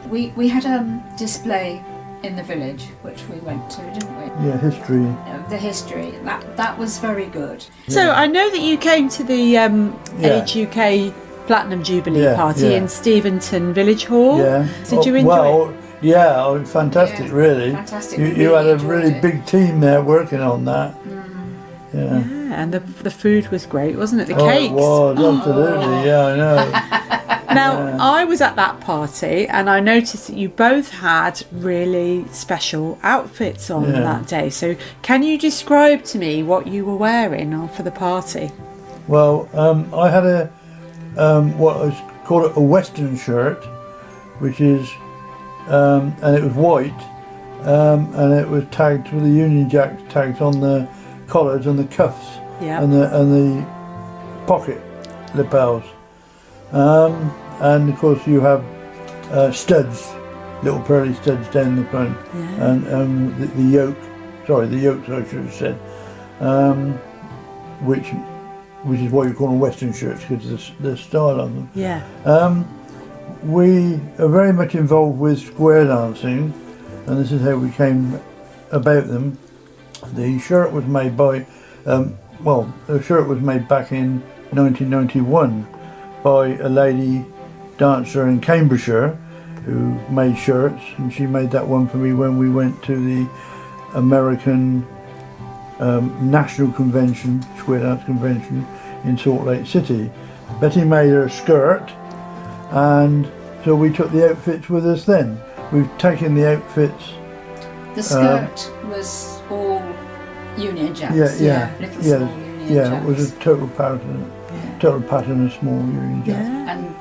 We had a display in the village, which we went to, didn't we? Yeah, history. The history. That was very good. So I know that you came to the Age UK Platinum Jubilee party in Steventon Village Hall. Yeah. Did you enjoy it? Yeah, fantastic, really. Fantastic. You had a really big team there working on that. Yeah, and the food was great, wasn't it? The It cakes. was, absolutely, yeah, I know. Now, I was at that party and I noticed that you both had really special outfits on that day. So can you describe to me what you were wearing for the party? Well, I had a what I call it a Western shirt, which is and it was white, and it was tagged with the Union Jack tags on the collars and the cuffs and the pocket lapels, and of course you have studs, little pearly studs down the front, and the yoke. Sorry, the yokes I should have said, which is what you call them Western shirts because of the style of them. Yeah. We are very much involved with square dancing, and this is how we came about them. The shirt was made by, the shirt was made back in 1991 by a lady dancer in Cambridgeshire who made shirts, and she made that one for me when we went to the American National Convention, Square Dance Convention in Salt Lake City. Betty made her a skirt, and so we took the outfits with us then. We've taken the outfits. The skirt was all Union Jacks. Little small Union Jacks. It was a total pattern of small Union Jacks. Yeah. And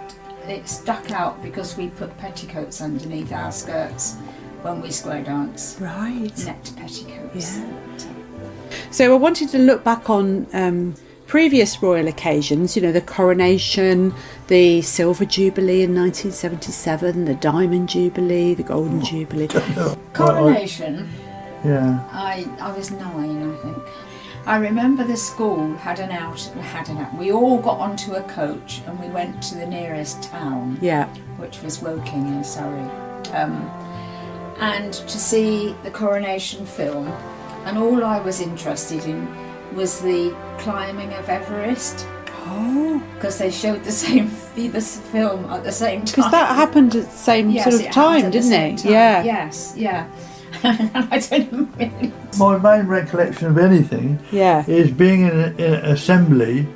it stuck out because we put petticoats underneath our skirts when we square dance. Right. Net petticoats. Yeah. So I wanted to look back on previous royal occasions, the coronation, the Silver Jubilee in 1977, the Diamond Jubilee, the Golden Jubilee. Coronation, I was 9, I think. I remember the school had an out. We all got onto a coach and we went to the nearest town, which was Woking in Surrey, and to see the coronation film. And all I was interested in was the climbing of Everest. Oh, because they showed the film at the same time. Because that happened at the same sort of time, didn't it? Yeah. Yes, yeah. I don't really. My main recollection of anything is being in an assembly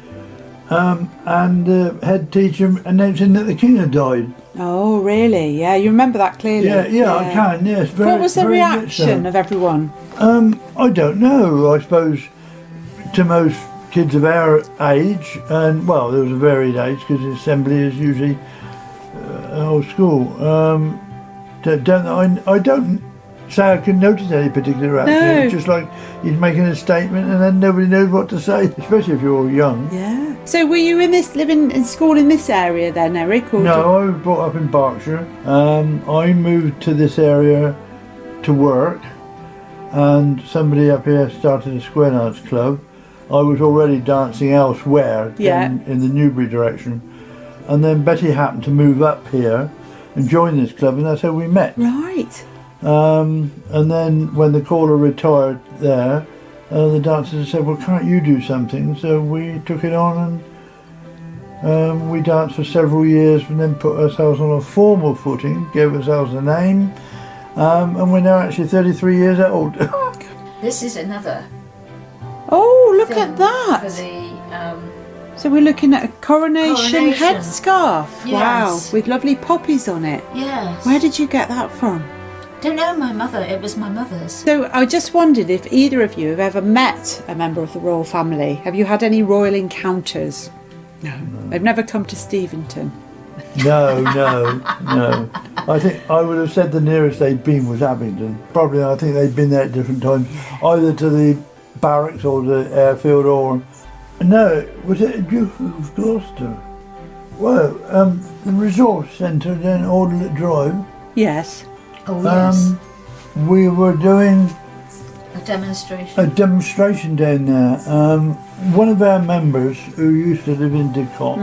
and the head teacher announcing that the king had died. Oh, really? Yeah, you remember that clearly? Yeah, I can, yes. What was the reaction of everyone? I don't know. I suppose to most kids of our age, and well, there was a varied age because the assembly is usually an old school. I don't say I can notice any particular reaction. No. It's just like he's making a statement and then nobody knows what to say, especially if you're all young. Yeah. So were you living in school in this area then, Eric? Or no, I was brought up in Berkshire. I moved to this area to work, and somebody up here started a square dance club. I was already dancing elsewhere in the Newbury direction, and then Betty happened to move up here and join this club, and that's how we met. Right. And then when the caller retired there, the dancers said, well, can't you do something? So we took it on, and we danced for several years and then put ourselves on a formal footing, gave ourselves a name, and we're now actually 33 years old. This is another. Oh, look at that. For the, so we're looking at a coronation headscarf. Yes. Wow, with lovely poppies on it. Yes. Where did you get that from? Don't know, my mother. It was my mother's. So I just wondered if either of you have ever met a member of the royal family. Have you had any royal encounters? No. They've never come to Steventon. No. I think I would have said the nearest they'd been was Abingdon. Probably, I think they'd been there at different times, either to the barracks or the airfield or... No, was it Duke of Gloucester? Well, the resource centre down Alderley Drive. Yes. Oh, yes. We were doing a demonstration. A demonstration down there. One of our members who used to live in Didcot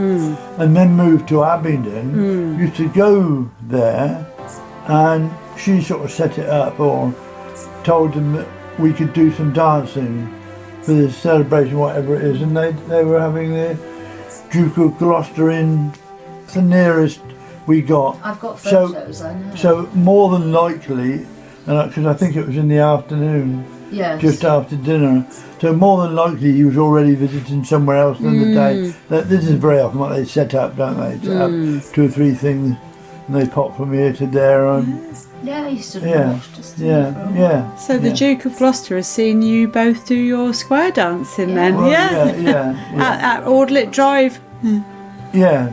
and then moved to Abingdon used to go there and she sort of set it up, or told them that we could do some dancing for this celebration, whatever it is, and they were having the Duke of Gloucester in, the nearest we got. I've got photos, I know. So more than likely, because I think it was in the afternoon, yes, just after dinner, so more than likely he was already visiting somewhere else than the day. This is very often what they set up, don't they? Set up 2 or 3 things, and they pop from here to there. Yeah, I used to watch just yeah. So the Duke of Gloucester has seen you both do your square dancing then? Well, yeah. At Audlett Drive. Yeah.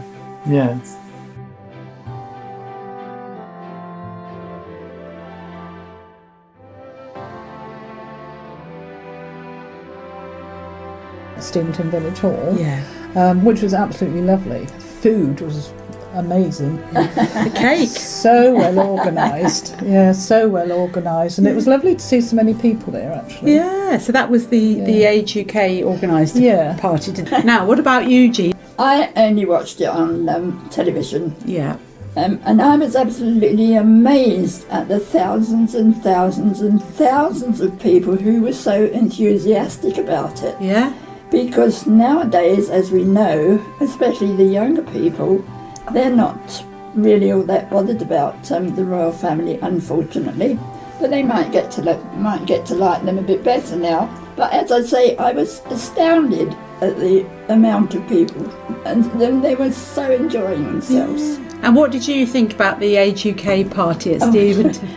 Steventon Village Hall, Yeah. which was absolutely lovely. Food was amazing. The cake. So well organised. Yeah, so well organised. And it was lovely to see so many people there, actually. Yeah, so that was the Age UK organised party. Now, what about you, Jean? I only watched it on television. Yeah. And I was absolutely amazed at the thousands and thousands and thousands of people who were so enthusiastic about it. Yeah. Because nowadays, as we know, especially the younger people, they're not really all that bothered about the royal family, unfortunately. But they might get to like them a bit better now. But as I say, I was astounded at the amount of people, and then they were so enjoying themselves. And what did you think about the Age UK party at Steventon?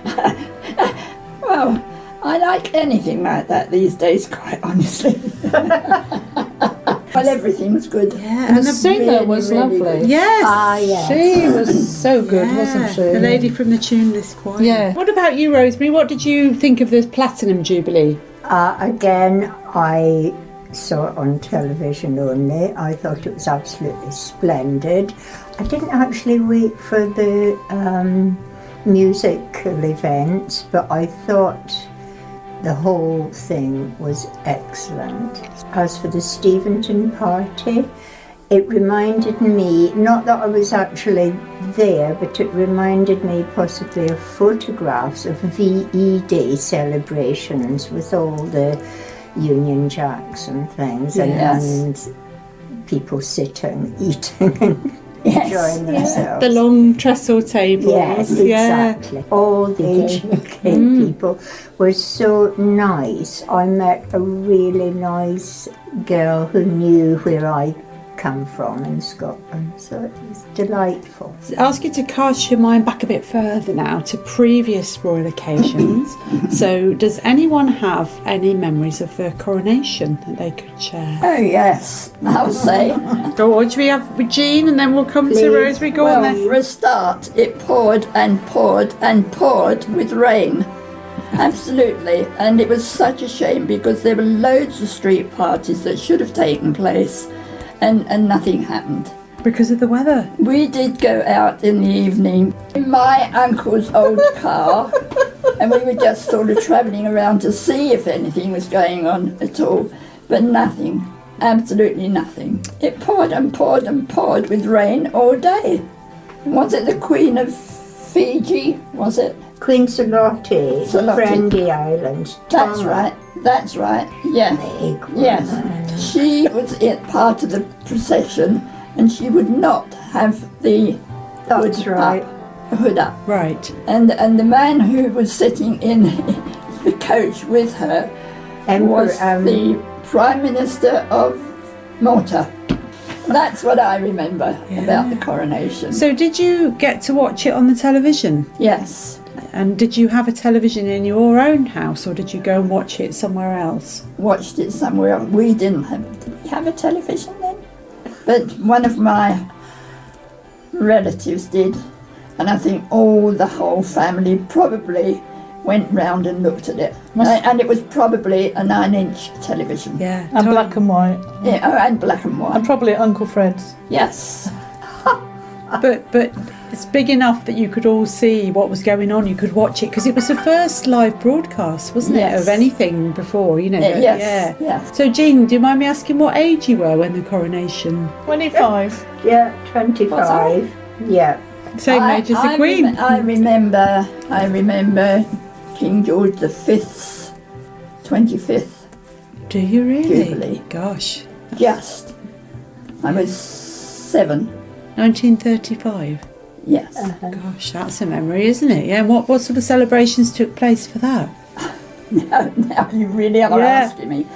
Well, I like anything like that these days, quite honestly. Well, everything was good. Yeah, And the singer was really lovely. good. Yes. Yes. She was so good, wasn't she? The lady from the tuneless choir. Yeah. What about you, Rosemary? What did you think of the Platinum Jubilee? Again, I saw it on television only. I thought it was absolutely splendid. I didn't actually wait for the musical events, but I thought the whole thing was excellent. As for the Steventon party, it reminded me, not that I was actually there, but it reminded me possibly of photographs of VE Day celebrations with all the Union Jacks and things, and people sitting, eating and enjoying themselves. The long trestle tables. Yes, exactly. All the Age UK people were so nice. I met a really nice girl who knew where I come from in Scotland, so it was delightful. Ask you to cast your mind back a bit further now to previous royal occasions. So does anyone have any memories of the coronation that they could share? Oh yes, I'll say. George, we have Jean and then we'll come to Rosemary. Go on Well, then. for a start, it poured and poured and poured with rain. Absolutely, and it was such a shame because there were loads of street parties that should have taken place, and nothing happened. Because of the weather. We did go out in the evening in my uncle's old car, and we were just sort of travelling around to see if anything was going on at all, but nothing, absolutely nothing. It poured and poured and poured with rain all day. Was it the Queen of Fiji, was it? Queen Salotte, Friendly Island. That's right, yes. Yes, she was part of the procession, and she would not have the hood up. Right. And the man who was sitting in the coach with her was the Prime Minister of Malta. That's what I remember about the coronation. So did you get to watch it on the television? Yes. And did you have a television in your own house or did you go and watch it somewhere else? Watched it somewhere else. We didn't have. Did we have a television then? But one of my relatives did, and I think the whole family probably went round and looked at it. And it was probably a 9-inch television. Yeah. And black and white. Yeah, and black and white. And probably at Uncle Fred's. Yes. But it's big enough that you could all see what was going on. You could watch it because it was the first live broadcast, wasn't it, of anything before? You know. Yes. So Jean, do you mind me asking what age you were when the coronation? 25. Yeah, 25. Yeah. Same age as the Queen. I remember King George V's 25th Do you really? Jubilee. Gosh. Just. I was 7. 1935. Yes. Gosh, that's a memory, isn't it? Yeah. And what sort of celebrations took place for that? Now you really are asking me.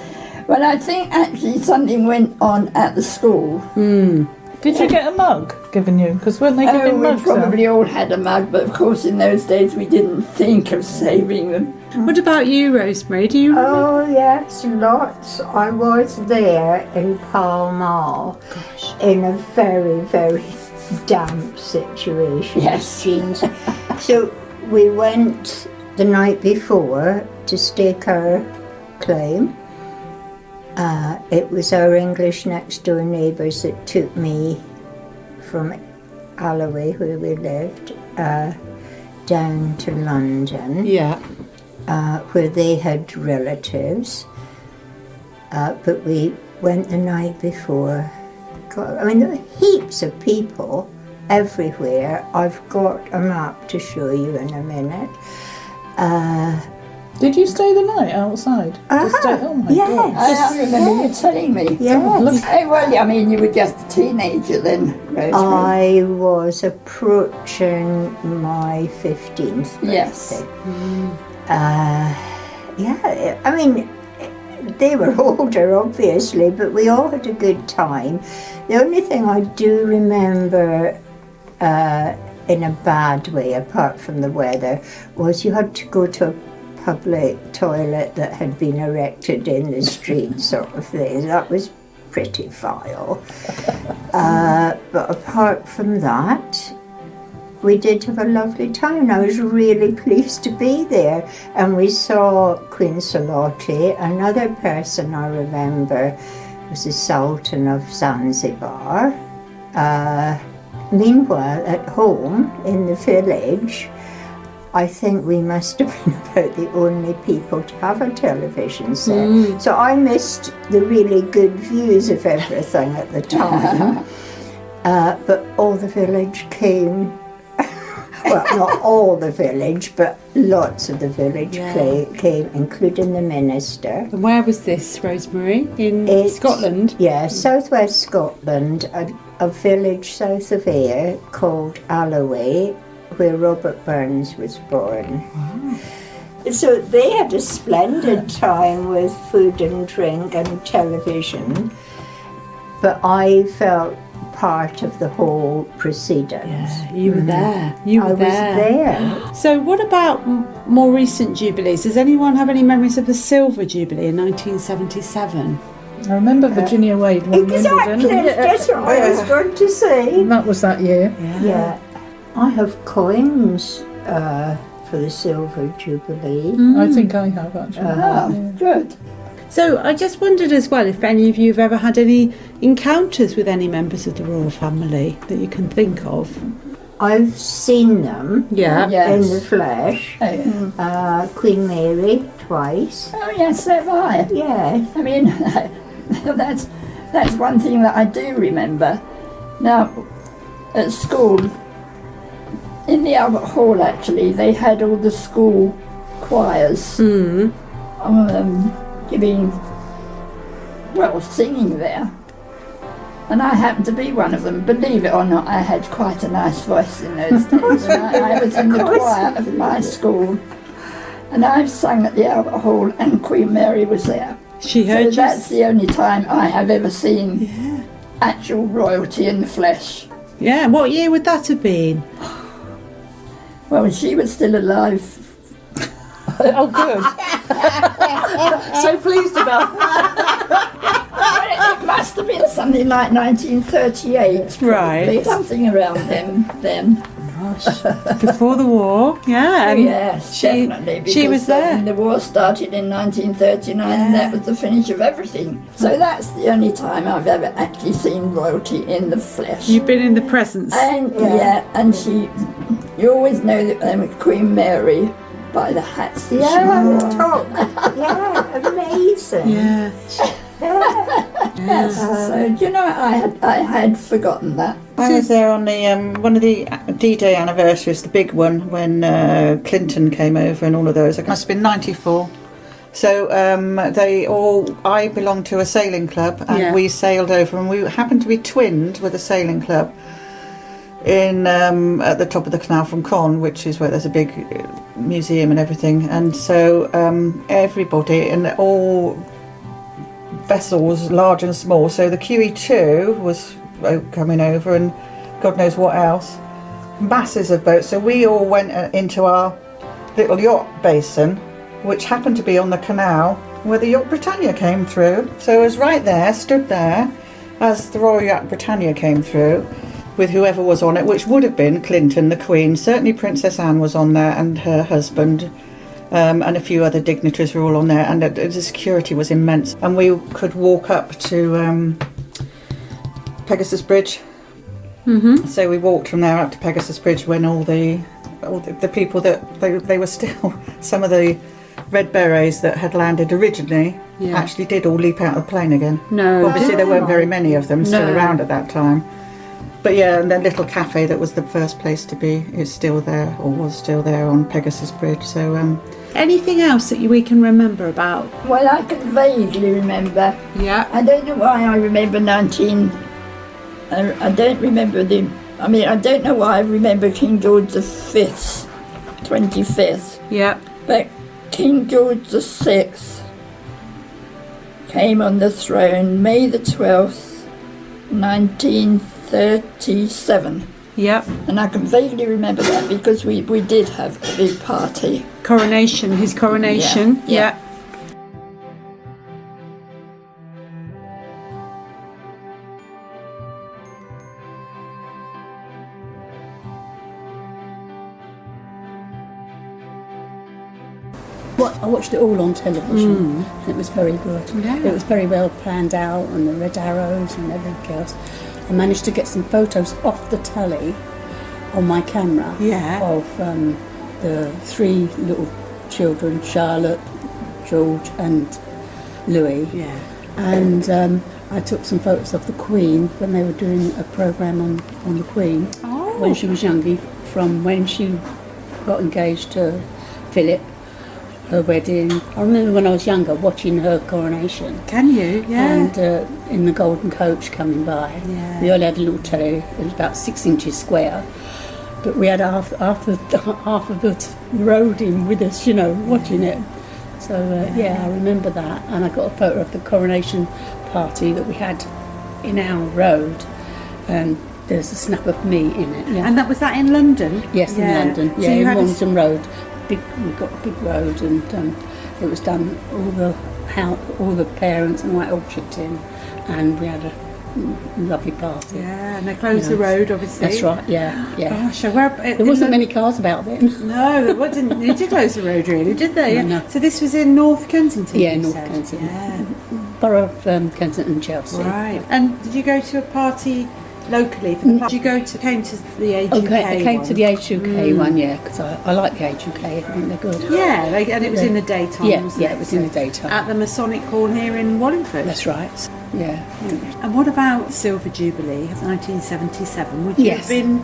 Well, I think actually something went on at the school. Did you get a mug given you? Because weren't they giving We mugs? probably all had a mug, but of course in those days we didn't think of saving them. What about you, Rosemary? Do you remember? Oh yes, lots. I was there in Pall Mall in a very, very damp situation. Yes. Jeans. So we went the night before to stake our claim. It was our English next door neighbours that took me from Alloway, where we lived, down to London. Yeah. Where they had relatives, but we went the night before. God, I mean, there were heaps of people everywhere. I've got a map to show you in a minute. Did you stay the night outside? Oh my God. I remember you telling me. Yes. Oh, well, I mean, you were just a teenager then, Rosemary. I was approaching my 15th birthday. Yes. Yeah, I mean, they were older, obviously, but we all had a good time. The only thing I do remember in a bad way, apart from the weather, was you had to go to a public toilet that had been erected in the street, sort of thing. That was pretty vile. But apart from that, we did have a lovely time. I was really pleased to be there. And we saw Queen Salote. Another person I remember was the Sultan of Zanzibar. Meanwhile, at home in the village, I think we must have been about the only people to have a television set. So I missed the really good views of everything at the time. But all the village came. Well, not all the village, but lots of the village came, including the minister. And where was this, Rosemary? In Scotland? Yeah, southwest Scotland, a village south of Ayr called Alloway, where Robert Burns was born. Wow. So they had a splendid time with food and drink and television, but I felt part of the whole proceedings. Yeah, you were there. I was there. So what about more recent jubilees? Does anyone have any memories of the Silver Jubilee in 1977? I remember Virginia Wade won Exactly, Wimbledon. that's what I was going to say. And that was that year. Yeah. I have coins for the Silver Jubilee. I think I have actually. Good. So I just wondered as well if any of you have ever had any encounters with any members of the royal family that you can think of. I've seen them Yes. in the flesh. Queen Mary twice. Oh, yes, so have I. Yes. I mean, that's one thing that I do remember. Now, at school, in the Albert Hall actually, they had all the school choirs singing there. And I happened to be one of them. Believe it or not, I had quite a nice voice in those days. I was in the choir of my school. And I've sung at the Albert Hall and Queen Mary was there. She heard you. That's the only time I have ever seen actual royalty in the flesh. Yeah, what year would that have been? Well, she was still alive. Oh, good. So pleased about It must have been something like 1938. Right. Probably, something around then. Gosh, before the war, yeah. Yes, she, definitely. Because she was there. The war started in 1939 and that was the finish of everything. So that's the only time I've ever actually seen royalty in the flesh. You've been in the presence. And and you always know that Queen Mary by the hats that she wore. Yeah, amazing. Yeah. Yes. So do you know, I had forgotten that. I was there on the one of the D-Day anniversaries, the big one, when Clinton came over and all of those. It must have been 94. So I belonged to a sailing club, and we sailed over, and we happened to be twinned with a sailing club in at the top of the canal from Con, which is where there's a big museum and everything. And so everybody and all vessels, large and small. So the QE2 was coming over, and God knows what else. Masses of boats. So we all went into our little yacht basin, which happened to be on the canal where the Yacht Britannia came through. So I was right there, stood there, as the Royal Yacht Britannia came through, with whoever was on it, which would have been Clinton, the Queen. Certainly Princess Anne was on there, and her husband, and a few other dignitaries were all on there, and the security was immense. And we could walk up to Pegasus Bridge. Mm-hmm. So we walked from there up to Pegasus Bridge when all the people that they were still, some of the Red Berets that had landed originally actually did all leap out of the plane again. No, obviously there weren't very many of them still around at that time. But yeah, and the little cafe that was the first place to be is still there, or was still there on Pegasus Bridge. So anything else that we can remember about? Well, I can vaguely remember. Yeah. I don't know why I remember I don't remember I don't know why I remember King George V's 25th. Yeah. But King George VI came on the throne May the 12th, 1937. Yep. And I can vaguely remember that because we did have a big party. His coronation. Yeah. I watched it all on television, and it was very good. Yeah. It was very well planned out, and the red arrows and everything else. I managed to get some photos off the telly on my camera of the three little children, Charlotte, George and Louis. Yeah. And I took some photos of the Queen when they were doing a programme on the Queen when she was younger, from when she got engaged to Philip, her wedding. I remember when I was younger watching her coronation. Can you? Yeah. And in the golden coach coming by. Yeah. We only had a little telly. It was about 6 inches square, but we had half the road in with us, watching it. So I remember that, and I got a photo of the coronation party that we had in our road, and there's a snap of me in it. Yeah. And was that in London? Yes, in London. So In Wallingford Road. We got a big road, and it was done. All the parents and all chipped in, and we had a lovely party. Yeah, and they closed the road, obviously. That's right. Yeah. Gosh, there wasn't many cars about then. No, there wasn't. They did close the road, really, did they? No. So this was in North Kensington. Yeah, North Kensington. Yeah. Borough of Kensington and Chelsea. Right. And did you go to a city locally? Did you came to the Age UK I came one? to the Age UK one, because I like the Age UK. I think they're good. Yeah, and it was in the daytime, wasn't it? Yeah, it was in the daytime. At the Masonic Hall here in Walingford. That's right. Yeah. And what about Silver Jubilee, 1977? Would you have been?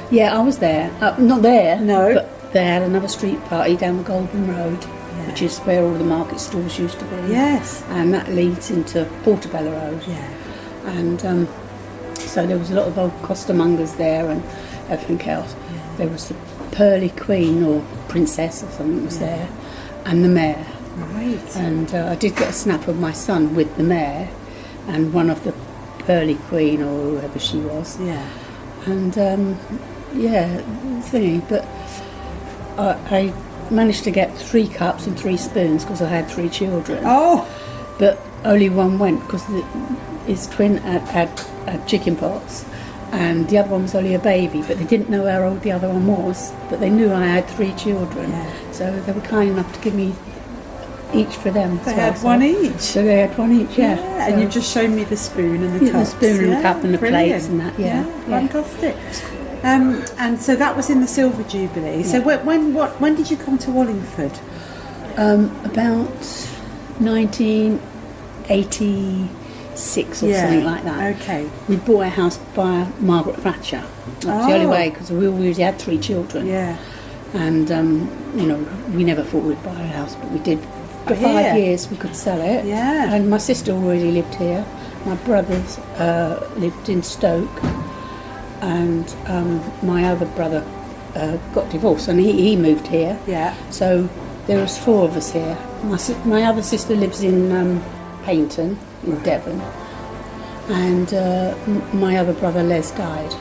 Yeah, I was there. Not there. No. But they had another street party down the Golden Road, which is where all the market stalls used to be. Yes. And that leads into Portobello Road. Yeah. And so there was a lot of old costermongers there and everything else. Yeah. There was the Pearly Queen or Princess or something was there, and the Mayor. Right. And I did get a snap of my son with the Mayor and one of the Pearly Queen or whoever she was. Yeah. And but I managed to get 3 cups and 3 spoons because I had 3 children. Oh! But only one went because his twin had chicken pox, and the other one was only a baby, but they didn't know how old the other one was, but they knew I had 3 children. Yeah. So they were kind enough to give me each for them. They had one each? So they had one each, yeah. So, and you've just shown me the spoon and the cups. The spoon and the cup and the plates and that, Fantastic. And so that was in the Silver Jubilee. Yeah. So when did you come to Walingford? About 1986, 6 or something like that. Okay. We bought a house by Margaret Thatcher. That's the only way, because we always had 3 children. Yeah. And, you know, we never thought we'd buy a house, but we did. For 5 years we could sell it. Yeah. And my sister already lived here. My brothers lived in Stoke. And my other brother got divorced and he moved here. Yeah. So there was 4 of us here. My other sister lives in Paynton, in Devon. And my other brother Les died.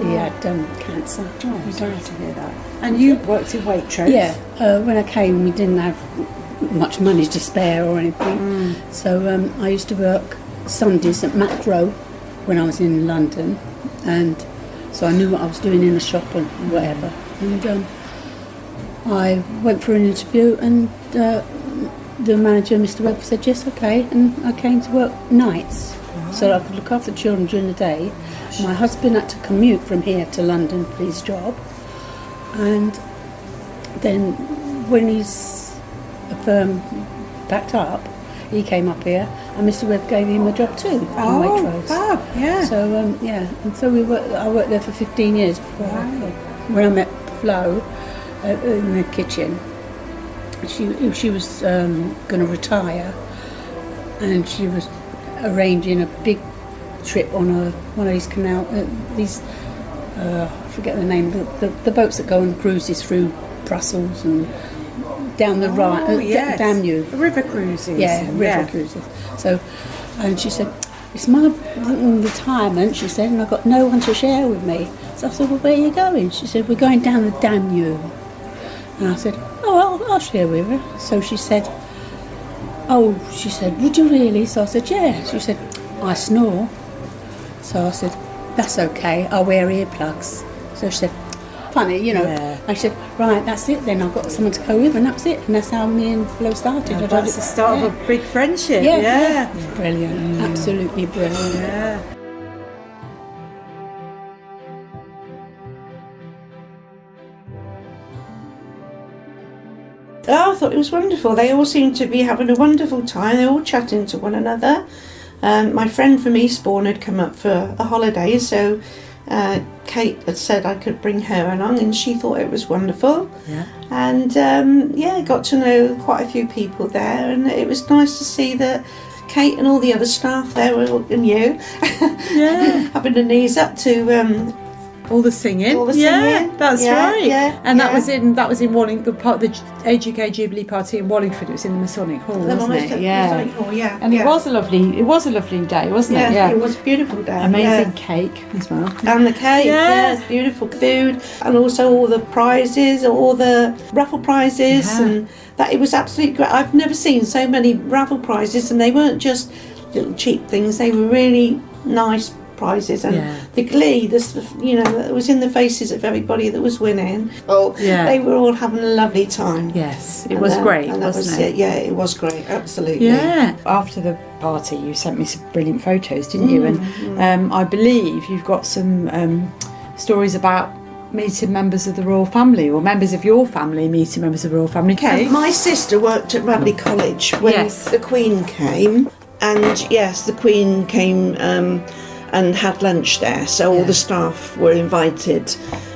He had cancer. Oh, I'm sorry to hear that. And you worked in Waitrose? Yeah. When I came, we didn't have much money to spare or anything. So I used to work Sundays at Macro when I was in London. And so I knew what I was doing in the shop and whatever. And I went for an interview and the manager, Mr. Webb, said yes, okay. And I came to work nights. So that I could look after the children during the day. My husband had to commute from here to London for his job. And then when his firm packed up, he came up here and Mr. Webb gave him a job too in Waitrose. Fab, yeah. So, and so I worked there for 15 years before when I met Flo in the kitchen. She was going to retire and she was arranging a big trip on one of these canal, I forget the name, the boats that go on cruises through Brussels and down the Danube. River cruises. Yeah, river cruises. So, and she said, it's my retirement, she said, and I've got no one to share with me. So I said, well, where are you going? She said, we're going down the Danube. And I said, oh, I'll share with her. So she said, would you really? So I said, yeah. She said, I snore. So I said, that's okay, I'll wear earplugs. So she said, funny, you know. Yeah. I said, right, that's it then, I've got someone to go with and that's it. And that's how me and Flo started. Yeah, that's the start of a big friendship. Yeah. Brilliant, absolutely brilliant. Yeah. Oh, I thought it was wonderful. They all seemed to be having a wonderful time. They were all chatting to one another. My friend from Eastbourne had come up for a holiday, so Kate had said I could bring her along, and she thought it was wonderful. Yeah. And got to know quite a few people there, and it was nice to see that Kate and all the other staff there were, and you, having their knees up to all the singing. Yeah, that's right. Yeah, and that was in Walingford, part of the Age UK Jubilee party in Wallingford. It was in the Masonic Hall, wasn't it? Masonic Hall, And it was a lovely day, wasn't it? Yeah, it was a beautiful day. Amazing cake as well. And the cake, it's beautiful food, and also all the prizes, all the raffle prizes, and that it was absolutely great. I've never seen so many raffle prizes, and they weren't just little cheap things. They were really nice prizes, and the glee, it was in the faces of everybody that was winning. They were all having a lovely time. Yes, it was great, wasn't it? Yeah, it was great, absolutely. Yeah. After the party, you sent me some brilliant photos, didn't you? And I believe you've got some stories about meeting members of the royal family, or members of your family meeting members of the royal family. Kate? My sister worked at Radley College when the Queen came, and yes, the Queen came and had lunch there, so all the staff were invited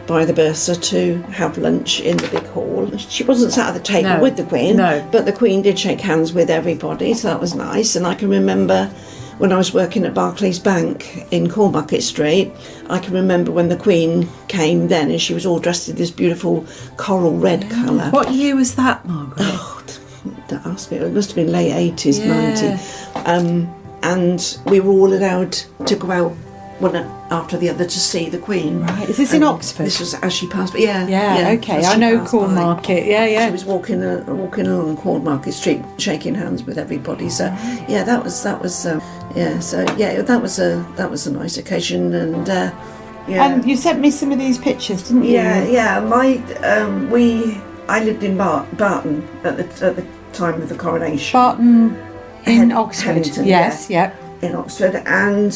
by the bursar to have lunch in the big hall. She wasn't sat at the table with the Queen, but the Queen did shake hands with everybody, so that was nice. And I can remember when I was working at Barclays Bank in Cornmarket Street, I can remember when the Queen came then, and she was all dressed in this beautiful coral red colour. What year was that, Margaret? Oh, don't ask me, it must have been late 80s, 90s. And we were all allowed to go out one after the other to see the Queen. Right, is this in Oxford? This was as she passed, but okay, I know Cornmarket, She was walking along Cornmarket Street, shaking hands with everybody. So that was a nice occasion, and And you sent me some of these pictures, didn't you? I lived in Barton at the time of the coronation. Barton. In Oxford, yes, in Oxford, and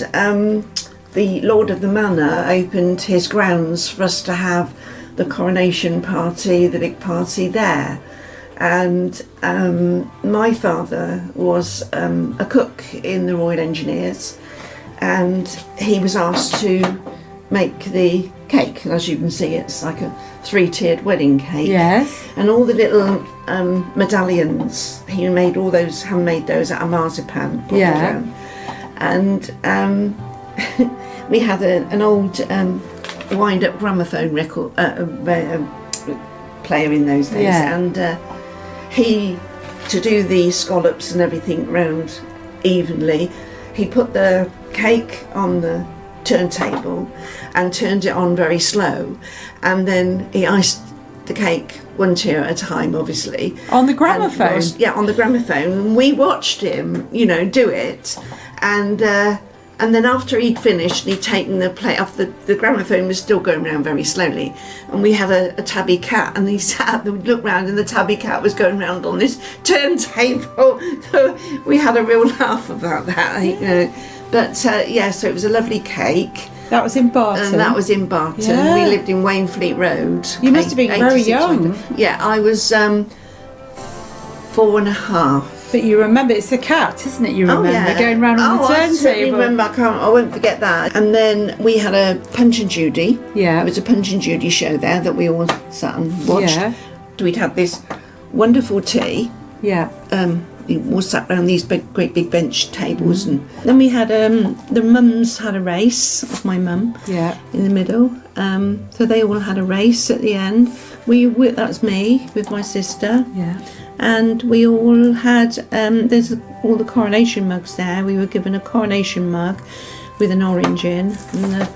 the Lord of the Manor opened his grounds for us to have the coronation party, the big party there, And my father was a cook in the Royal Engineers, and he was asked to make the cake. As you can see, it's like a 3-tiered wedding cake. Yes. And all the little medallions, he made all those, handmade those out of marzipan. Yeah. And we had an old wind-up gramophone record player in those days, and he, to do the scallops and everything round evenly, he put the cake on the turntable and turned it on very slow, and then he iced the cake 1 tier at a time, obviously. On the gramophone? On the gramophone. And we watched him, do it, and then after he'd finished and he'd taken the plate off, the gramophone was still going round very slowly, and we had a tabby cat, and he sat and looked round, and the tabby cat was going round on this turntable. So we had a real laugh about that. But so it was a lovely cake. That was in Barton? And that was in Barton. Yeah. We lived in Wainfleet Road. You must have been very young. Yeah, I was 4.5. But you remember, it's the cat, isn't it? You remember going round on the I certainly turntable. remember. I won't forget that. And then we had a Punch and Judy. Yeah. It was a Punch and Judy show there that we all sat and watched. Yeah. We'd had this wonderful tea. Yeah. We all sat around these great big bench tables, and then we had the mums had a race of my mum. Yeah. In the middle. So they all had a race at the end. That was me with my sister. Yeah. And we all had, there's all the coronation mugs there. We were given a coronation mug with an orange in, and the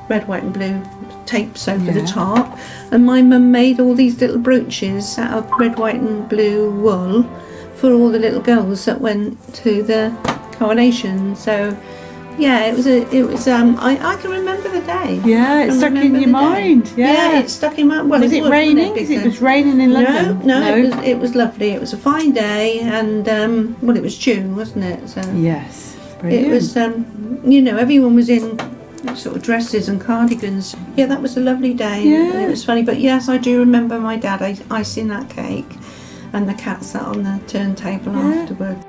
red, white and blue tapes over the top. And my mum made all these little brooches out of red, white and blue wool for all the little girls that went to the coronation. So yeah, it was I can remember the day. Yeah, it stuck in your mind. Yeah, it stuck in my mind. Well, was it raining? Because it was raining in London. No, it was lovely. It was a fine day, and it was June, wasn't it? So yes, brilliant. It was everyone was in sort of dresses and cardigans. Yeah, that was a lovely day. Yeah. And it was funny, but yes, I do remember my dad icing that cake, and the cat sat on the turntable afterwards.